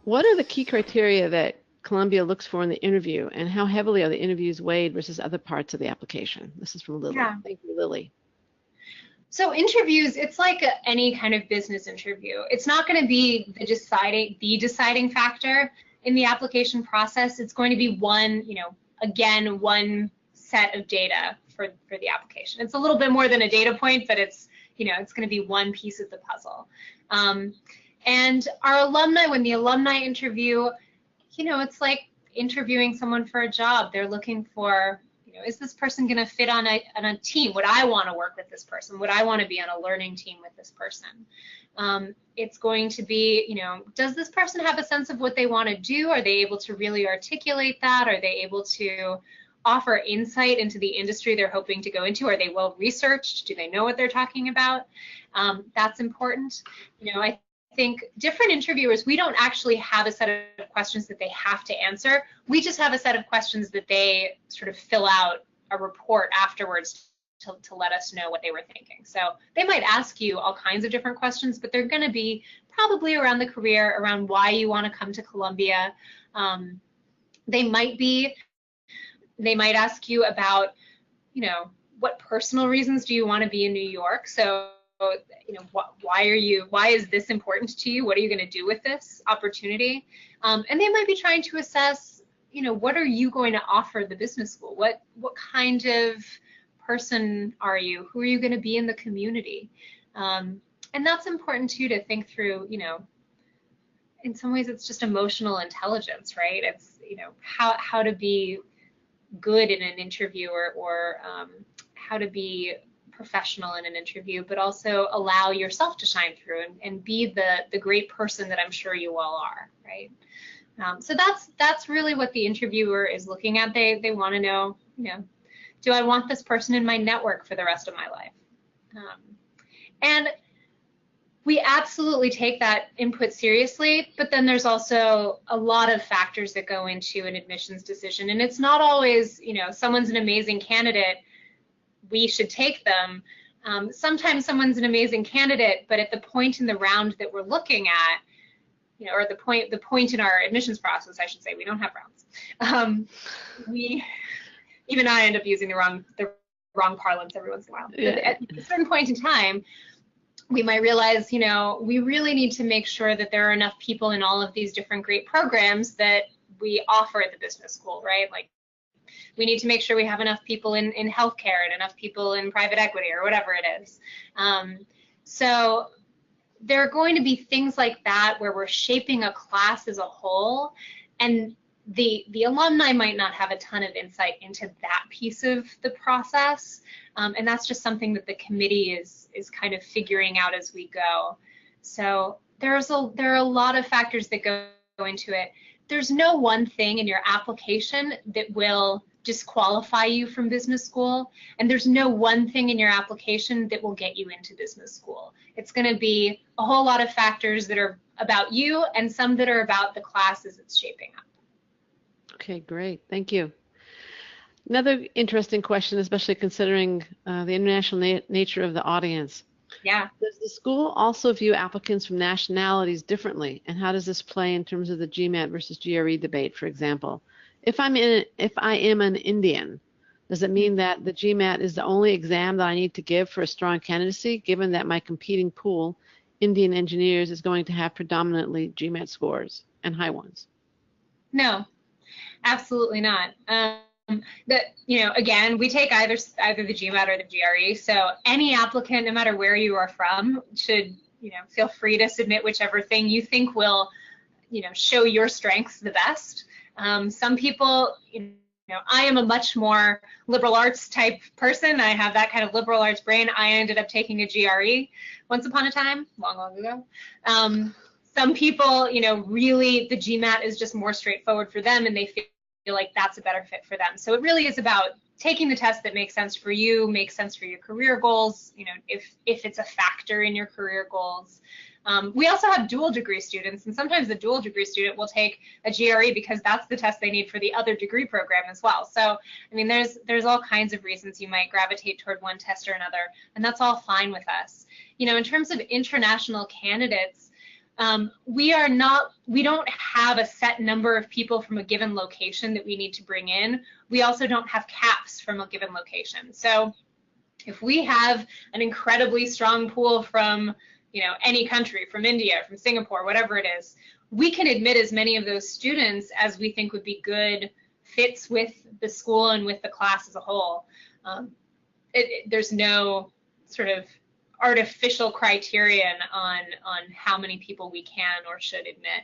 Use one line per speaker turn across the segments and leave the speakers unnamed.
What are the key criteria that Columbia looks for in the interview, and how heavily are the interviews weighed versus other parts of the application? This is from Lily.
Yeah.
Thank you, Lily.
So interviews, it's like any kind of business interview. It's not going to be the deciding factor in the application process. It's going to be one, again, one set of data for the application. It's a little bit more than a data point, but it's, it's going to be one piece of the puzzle. And our alumni, when the alumni interview, it's like interviewing someone for a job. They're looking for, is this person going to fit on a team? Would I want to work with this person? Would I want to be on a learning team with this person? It's going to be, does this person have a sense of what they want to do? Are they able to really articulate that? Are they able to offer insight into the industry they're hoping to go into? Are they well researched? Do they know what they're talking about? That's important. I think different interviewers, we don't actually have a set of questions that they have to answer. We just have a set of questions that they sort of fill out a report afterwards to let us know what they were thinking. So they might ask you all kinds of different questions, but they're going to be probably around the career, around why you want to come to Columbia. They might ask you about, what personal reasons do you want to be in New York? So why is this important to you? What are you going to do with this opportunity? And they might be trying to assess, what are you going to offer the business school? What kind of person are you? Who are you going to be in the community? And that's important too, to think through, in some ways it's just emotional intelligence, right? It's, how to be good in an interview or how to be professional in an interview, but also allow yourself to shine through and be the great person that I'm sure you all are, right? So that's really what the interviewer is looking at. They want to know, do I want this person in my network for the rest of my life? And we absolutely take that input seriously, but then there's also a lot of factors that go into an admissions decision, and it's not always, someone's an amazing candidate, we should take them. Sometimes someone's an amazing candidate, but at the point in the round that we're looking at, or the point in our admissions process, I should say, we don't have rounds. Even I end up using the wrong parlance every once in a while. Yeah. But at a certain point in time, we might realize, we really need to make sure that there are enough people in all of these different great programs that we offer at the business school, right? Like, we need to make sure we have enough people in healthcare and enough people in private equity or whatever it is. So there are going to be things like that where we're shaping a class as a whole, and the alumni might not have a ton of insight into that piece of the process. And that's just something that the committee is kind of figuring out as we go. So there are a lot of factors that go into it. There's no one thing in your application that will disqualify you from business school, and there's no one thing in your application that will get you into business school. It's going to be a whole lot of factors that are about you and some that are about the class as it's shaping up.
Okay, great. Thank you. Another interesting question, especially considering the international nature of the audience.
Yeah.
Does the school also view applicants from nationalities differently? And how does this play in terms of the GMAT versus GRE debate, for example? If I am an Indian, does it mean that the GMAT is the only exam that I need to give for a strong candidacy, given that my competing pool, Indian engineers, is going to have predominantly GMAT scores and high ones?
No, absolutely not. Again, we take either the GMAT or the GRE. So any applicant, no matter where you are from, should, feel free to submit whichever thing you think will, show your strengths the best. Some people, I am a much more liberal arts type person. I have that kind of liberal arts brain. I ended up taking a GRE once upon a time, long, long ago. Some people, really the GMAT is just more straightforward for them, and they feel like that's a better fit for them. So it really is about taking the test that makes sense for you, makes sense for your career goals, if it's a factor in your career goals. We also have dual degree students, and sometimes the dual degree student will take a GRE because that's the test they need for the other degree program as well. So, I mean, there's all kinds of reasons you might gravitate toward one test or another, and that's all fine with us. In terms of international candidates, We don't have a set number of people from a given location that we need to bring in. We also don't have caps from a given location. So if we have an incredibly strong pool from, any country, from India, from Singapore, whatever it is, we can admit as many of those students as we think would be good fits with the school and with the class as a whole. There's no sort of artificial criterion on how many people we can or should admit.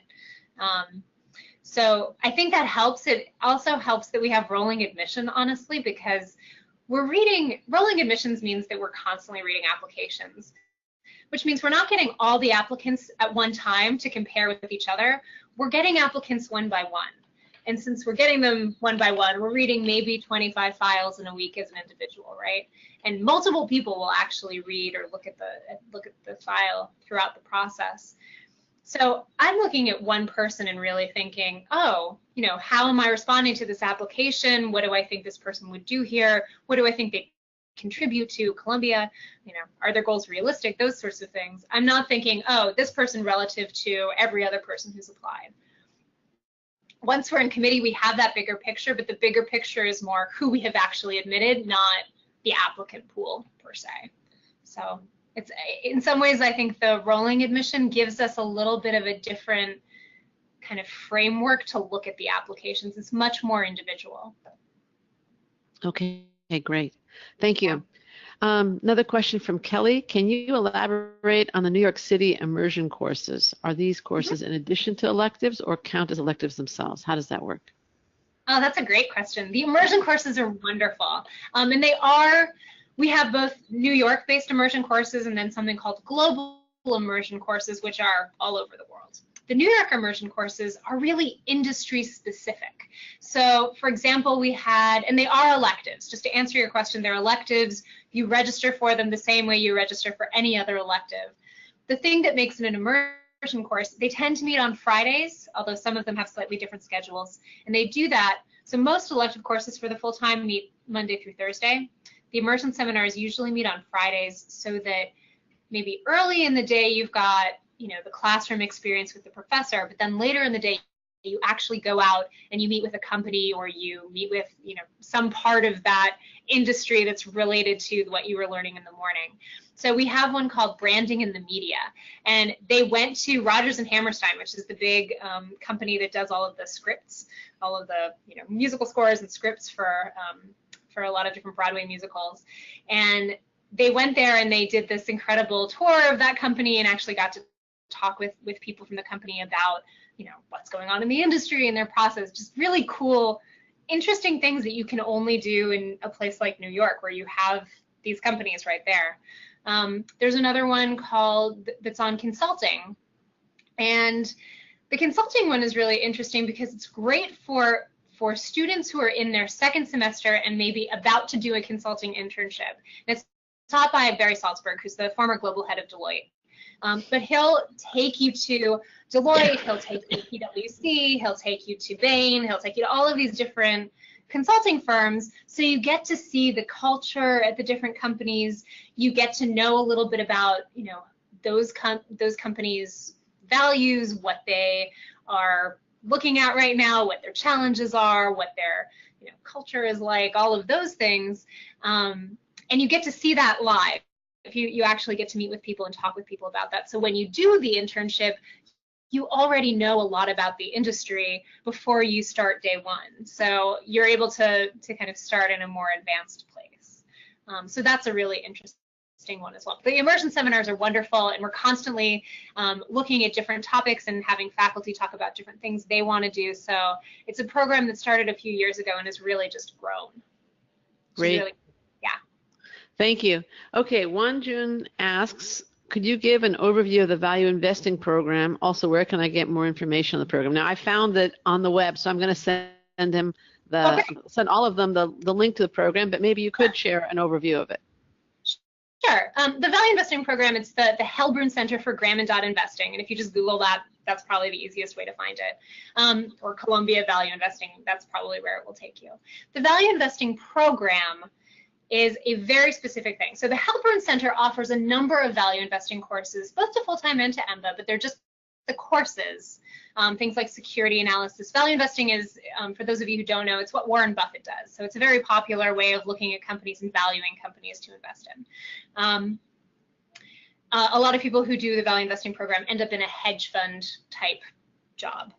So I think that helps. It also helps that we have rolling admission, honestly, because rolling admissions means that we're constantly reading applications, which means we're not getting all the applicants at one time to compare with each other. We're getting applicants one by one. And since we're getting them one by one, we're reading maybe 25 files in a week as an individual, right? And multiple people will actually read or look at the file throughout the process. So I'm looking at one person and really thinking, oh, how am I responding to this application? What do I think this person would do here? What do I think they contribute to Columbia? Are their goals realistic? Those sorts of things. I'm not thinking, oh, this person relative to every other person who's applied. Once we're in committee, we have that bigger picture, but the bigger picture is more who we have actually admitted, not the applicant pool per se. So it's, in some ways, I think the rolling admission gives us a little bit of a different kind of framework to look at the applications. It's much more individual.
Okay, great. Thank you. Another question from Kelly. Can you elaborate on the New York City immersion courses? Are these courses in addition to electives or count as electives themselves? How does that work?
Oh, that's a great question. The immersion courses are wonderful. And we have both New York-based immersion courses and then something called global immersion courses, which are all over the world. The New York immersion courses are really industry specific. So for example, and they are electives. Just to answer your question, they're electives. You register for them the same way you register for any other elective. The thing that makes it an immersion course, they tend to meet on Fridays, although some of them have slightly different schedules, and they do that. So most elective courses for the full-time meet Monday through Thursday. The immersion seminars usually meet on Fridays so that maybe early in the day you've got the classroom experience with the professor, but then later in the day you actually go out and you meet with a company or you meet with some part of that industry that's related to what you were learning in the morning. So we have one called Branding in the Media, and they went to Rodgers and Hammerstein, which is the big company that does all of the scripts, all of the musical scores and scripts for a lot of different Broadway musicals. And they went there and they did this incredible tour of that company and actually got to talk with people from the company about what's going on in the industry and their process. Just really cool, interesting things that you can only do in a place like New York where you have these companies right there. There's another one that's on consulting, and the consulting one is really interesting because it's great for students who are in their second semester and maybe about to do a consulting internship. And it's taught by Barry Salzberg, who's the former global head of Deloitte. But he'll take you to Deloitte, he'll take you to PwC, he'll take you to Bain, he'll take you to all of these different consulting firms. So you get to see the culture at the different companies. You get to know a little bit about, those companies' values, what they are looking at right now, what their challenges are, what their culture is like, all of those things. And you get to see that live. If you actually get to meet with people and talk with people about that. So when you do the internship, you already know a lot about the industry before you start day one. So you're able to kind of start in a more advanced place. So that's a really interesting one as well. The immersion seminars are wonderful, and we're constantly looking at different topics and having faculty talk about different things they want to do. So it's a program that started a few years ago and has really just grown.
Great.
Really, yeah.
Thank you. Okay, Wanjun asks, could you give an overview of the value investing program? Also, where can I get more information on the program? Now, I found it on the web, so I'm going to send him send all of them the link to the program, but maybe you could share an overview of it.
Sure. The value investing program, it's the Helbrun Center for Graham and Dodd Investing, and if you just Google that, that's probably the easiest way to find it. Or Columbia Value Investing, that's probably where it will take you. The value investing program is a very specific thing. So the Helbrun Center offers a number of value investing courses, both to full-time and to EMBA, but they're just the courses, things like security analysis. Value investing is, for those of you who don't know, it's what Warren Buffett does. So it's a very popular way of looking at companies and valuing companies to invest in. A lot of people who do the value investing program end up in a hedge fund type job.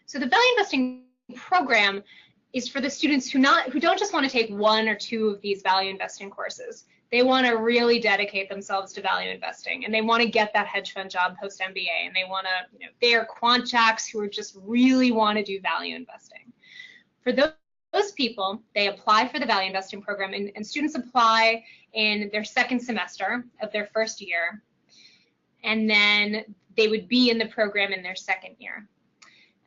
So the value investing program is for the students who don't just want to take 1 or 2 of these value investing courses. They want to really dedicate themselves to value investing, and they want to get that hedge fund job post MBA, and they want to, they are quant jacks who are just really want to do value investing. For those people, they apply for the value investing program, and students apply in their 2nd semester of their 1st year, and then they would be in the program in their 2nd year.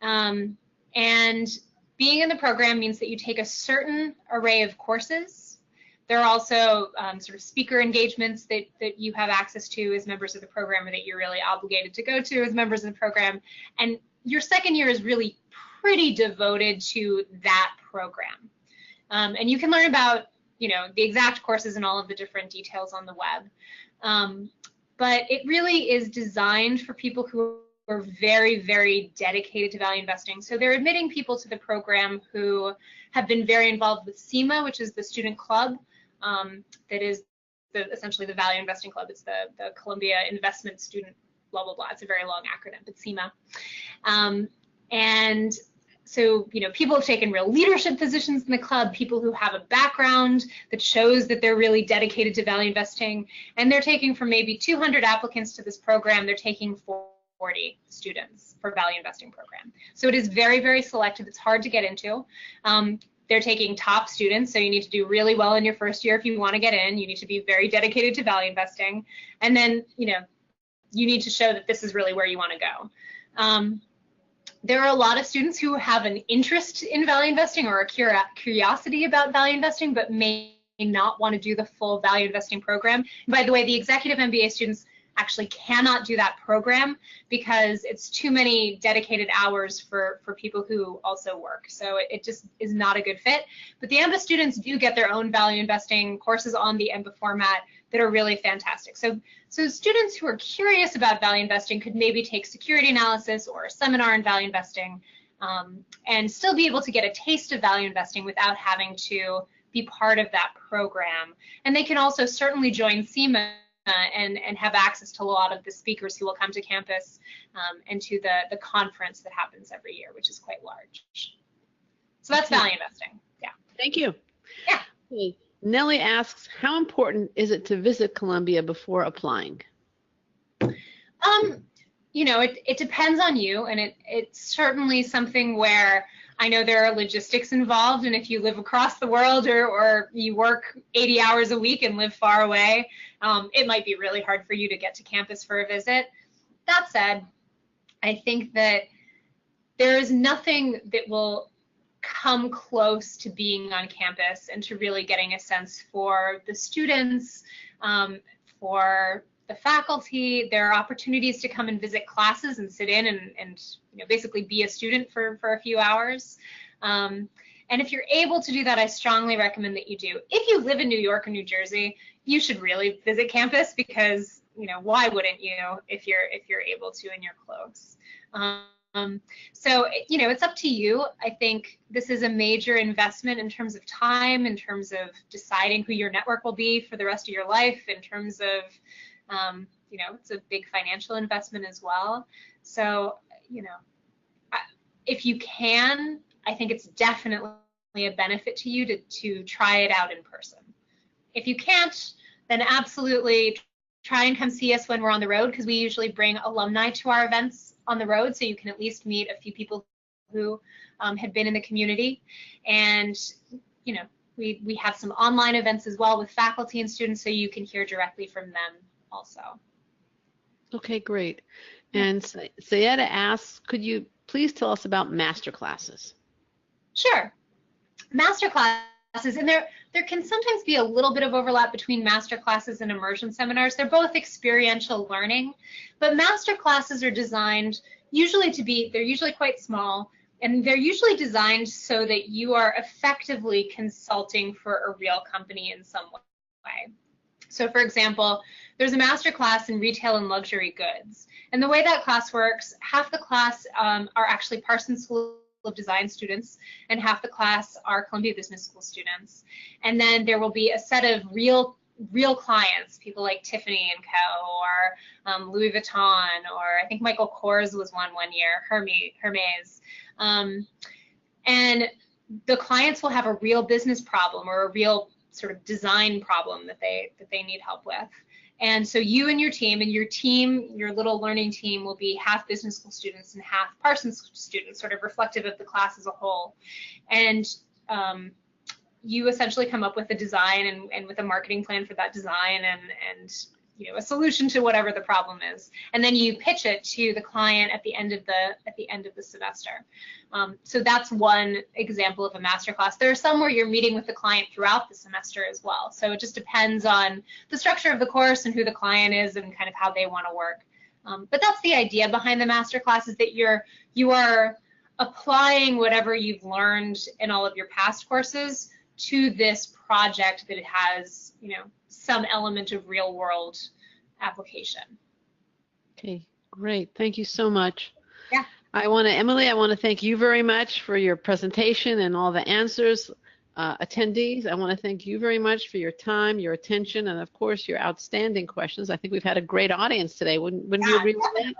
And being in the program means that you take a certain array of courses. There are also sort of speaker engagements that you have access to as members of the program, or that you're really obligated to go to as members of the program. And your 2nd year is really pretty devoted to that program. And you can learn about, the exact courses and all of the different details on the web. But it really is designed for people who are very, very dedicated to value investing. So they're admitting people to the program who have been very involved with CIMA, which is the student club. That is essentially the value investing club. It's the Columbia Investment Student blah, blah, blah. It's a very long acronym, but CIMA. And so, people have taken real leadership positions in the club, people who have a background that shows that they're really dedicated to value investing, and they're taking from maybe 200 applicants to this program, they're taking 40 students for value investing program. So it is very, very selective. It's hard to get into. They're taking top students, so you need to do really well in your 1st year if you want to get in. You need to be very dedicated to value investing, and then you need to show that this is really where you want to go. There are a lot of students who have an interest in value investing or a curiosity about value investing, but may not want to do the full value investing program. And by the way, the executive MBA students actually cannot do that program because it's too many dedicated hours for people who also work. So it just is not a good fit. But the EMBA students do get their own value investing courses on the EMBA format that are really fantastic. So students who are curious about value investing could maybe take security analysis or a seminar in value investing and still be able to get a taste of value investing without having to be part of that program. And they can also certainly join CIMA and have access to a lot of the speakers who will come to campus and to the conference that happens every year, which is quite large. So that's value investing. Yeah.
Thank you.
Yeah.
Okay. Nellie asks, how important is it to visit Columbia before applying?
It depends on you, and it's certainly something where I know there are logistics involved, and if you live across the world or you work 80 hours a week and live far away, it might be really hard for you to get to campus for a visit. That said, I think that there is nothing that will come close to being on campus and to really getting a sense for the students, for the faculty. There are opportunities to come and visit classes and sit in and basically be a student for a few hours. And if you're able to do that, I strongly recommend that you do. If you live in New York or New Jersey, you should really visit campus because, why wouldn't you if you're able to and you're close? So, it's up to you. I think this is a major investment in terms of time, in terms of deciding who your network will be for the rest of your life, in terms of, it's a big financial investment as well. So, if you can, I think it's definitely a benefit to you to try it out in person. If you can't, then absolutely try and come see us when we're on the road, because we usually bring alumni to our events on the road, so you can at least meet a few people who had been in the community. And we have some online events as well with faculty and students, so you can hear directly from them also. Okay,
great. And Sayeda asks, could you please tell us about master classes?
Sure. Master classes, and there can sometimes be a little bit of overlap between master classes and immersion seminars. They're both experiential learning, but master classes are designed they're usually quite small, and they're usually designed so that you are effectively consulting for a real company in some way. So for example, there's a master class in retail and luxury goods. And the way that class works, half the class are actually Parsons School of Design students, and half the class are Columbia Business School students. And then there will be a set of real clients, people like Tiffany & Co. or Louis Vuitton, or I think Michael Kors was one year, Hermes. And the clients will have a real business problem or a real sort of design problem that they need help with. And so you and your team, your little learning team, will be half business school students and half Parsons students, sort of reflective of the class as a whole. And you essentially come up with a design and with a marketing plan for that design and a solution to whatever the problem is. And then you pitch it to the client at the end of the semester. So that's one example of a masterclass. There are some where you're meeting with the client throughout the semester as well. So it just depends on the structure of the course and who the client is and kind of how they want to work. But that's the idea behind the masterclass, is that you are applying whatever you've learned in all of your past courses to this project that it has, some element of real world application.
Okay, great. Thank you so much.
Yeah.
Emily, I want to thank you very much for your presentation and all the answers. Attendees, I want to thank you very much for your time, your attention, and of course your outstanding questions. I think we've had a great audience today. Wouldn't you agree with that?